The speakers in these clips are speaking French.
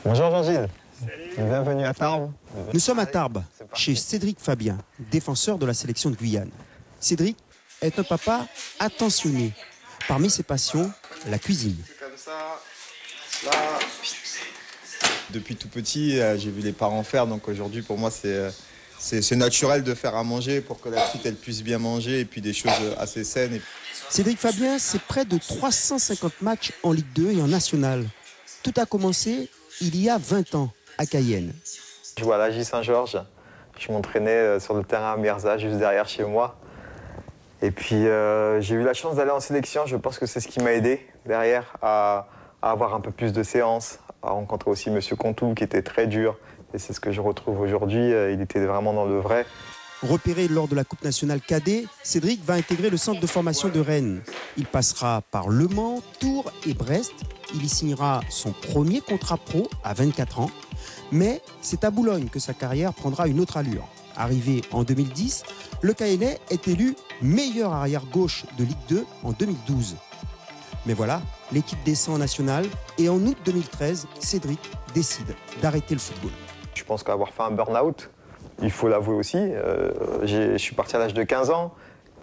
Bonjour Jean-Gilles, bienvenue à Tarbes. Nous sommes à Tarbes, chez Cédric Fabien, défenseur de la sélection de Guyane. Cédric est un papa attentionné. Parmi ses passions, la cuisine. Comme ça, là. Depuis tout petit, j'ai vu les parents faire, donc aujourd'hui pour moi c'est naturel de faire à manger pour que la petite elle puisse bien manger et puis des choses assez saines. Cédric Fabien, c'est près de 350 matchs en Ligue 2 et en National. Tout a commencé il y a 20 ans à Cayenne. Je jouais à l'AJ Saint-Georges, je m'entraînais sur le terrain à Mirza, juste derrière chez moi. Et puis j'ai eu la chance d'aller en sélection, je pense que c'est ce qui m'a aidé derrière à avoir un peu plus de séances, à rencontrer aussi M. Contou qui était très dur. Et c'est ce que je retrouve aujourd'hui, il était vraiment dans le vrai. Repéré lors de la Coupe nationale cadet, Cédric va intégrer le centre de formation de Rennes. Il passera par Le Mans, Tours et Brest. Il y signera son premier contrat pro à 24 ans. Mais c'est à Boulogne que sa carrière prendra une autre allure. Arrivé en 2010, le Cayennais est élu meilleur arrière-gauche de Ligue 2 en 2012. Mais voilà, l'équipe descend en nationale et en août 2013, Cédric décide d'arrêter le football. Je pense qu'avoir fait un burn-out, il faut l'avouer aussi. Je suis parti à l'âge de 15 ans.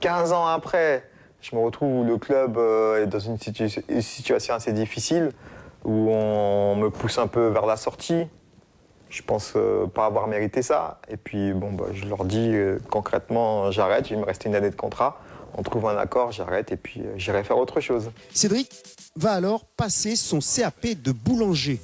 15 ans après, je me retrouve où le club est dans une situation assez difficile, où on me pousse un peu vers la sortie. Je pense pas avoir mérité ça. Et puis, je leur dis concrètement, j'arrête, il me restait une année de contrat. On trouve un accord, j'arrête et puis j'irai faire autre chose. Cédric va alors passer son CAP de boulanger.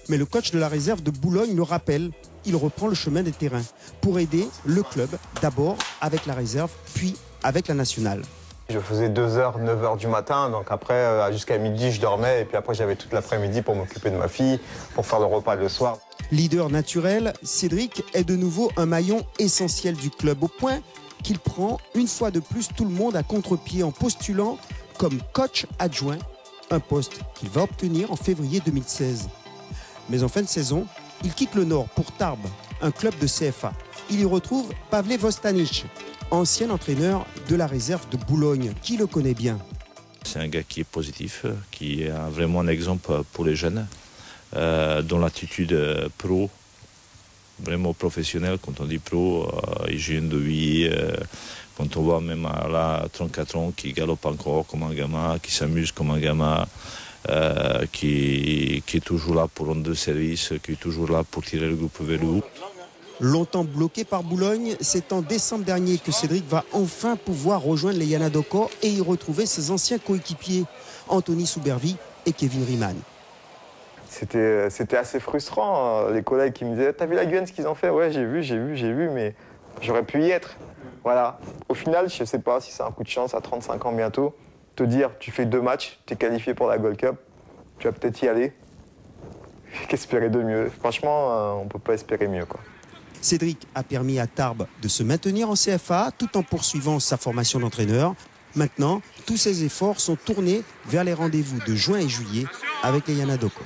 Mais le coach de la réserve de Boulogne le rappelle, il reprend le chemin des terrains pour aider le club, d'abord avec la réserve, puis avec la nationale. Je faisais 2h, 9h du matin, donc après jusqu'à midi je dormais et puis après j'avais toute l'après-midi pour m'occuper de ma fille, pour faire le repas le soir. Leader naturel, Cédric est de nouveau un maillon essentiel du club au point qu'il prend une fois de plus tout le monde à contre-pied en postulant comme coach adjoint, un poste qu'il va obtenir en février 2016. Mais en fin de saison, il quitte le Nord pour Tarbes, un club de CFA. Il y retrouve Pavle Vostanic, ancien entraîneur de la réserve de Boulogne, qui le connaît bien. C'est un gars qui est positif, qui est vraiment un exemple pour les jeunes, dont l'attitude pro, vraiment professionnelle. Quand on dit pro, hygiène de vie, quand on voit même là 34 ans qui galope encore comme un gamin, qui s'amuse comme un gamin, qui est toujours là pour rendre service, qui est toujours là pour tirer le groupe vers le haut. Longtemps bloqué par Boulogne, c'est en décembre dernier que Cédric va enfin pouvoir rejoindre les Yanadoko et y retrouver ses anciens coéquipiers, Anthony Soubervi et Kevin Riemann. C'était assez frustrant, les collègues qui me disaient « T'as vu la Guyane, ce qu'ils ont fait ?» Ouais, j'ai vu, mais j'aurais pu y être. Voilà. Au final, je ne sais pas si c'est un coup de chance à 35 ans bientôt, te dire tu fais 2 matchs, tu es qualifié pour la Gold Cup, tu vas peut-être y aller. Qu'espérer de mieux? Franchement, on ne peut pas espérer mieux, quoi. Cédric a permis à Tarbes de se maintenir en CFA tout en poursuivant sa formation d'entraîneur. Maintenant, tous ses efforts sont tournés vers les rendez-vous de juin et juillet avec les Yanadoko.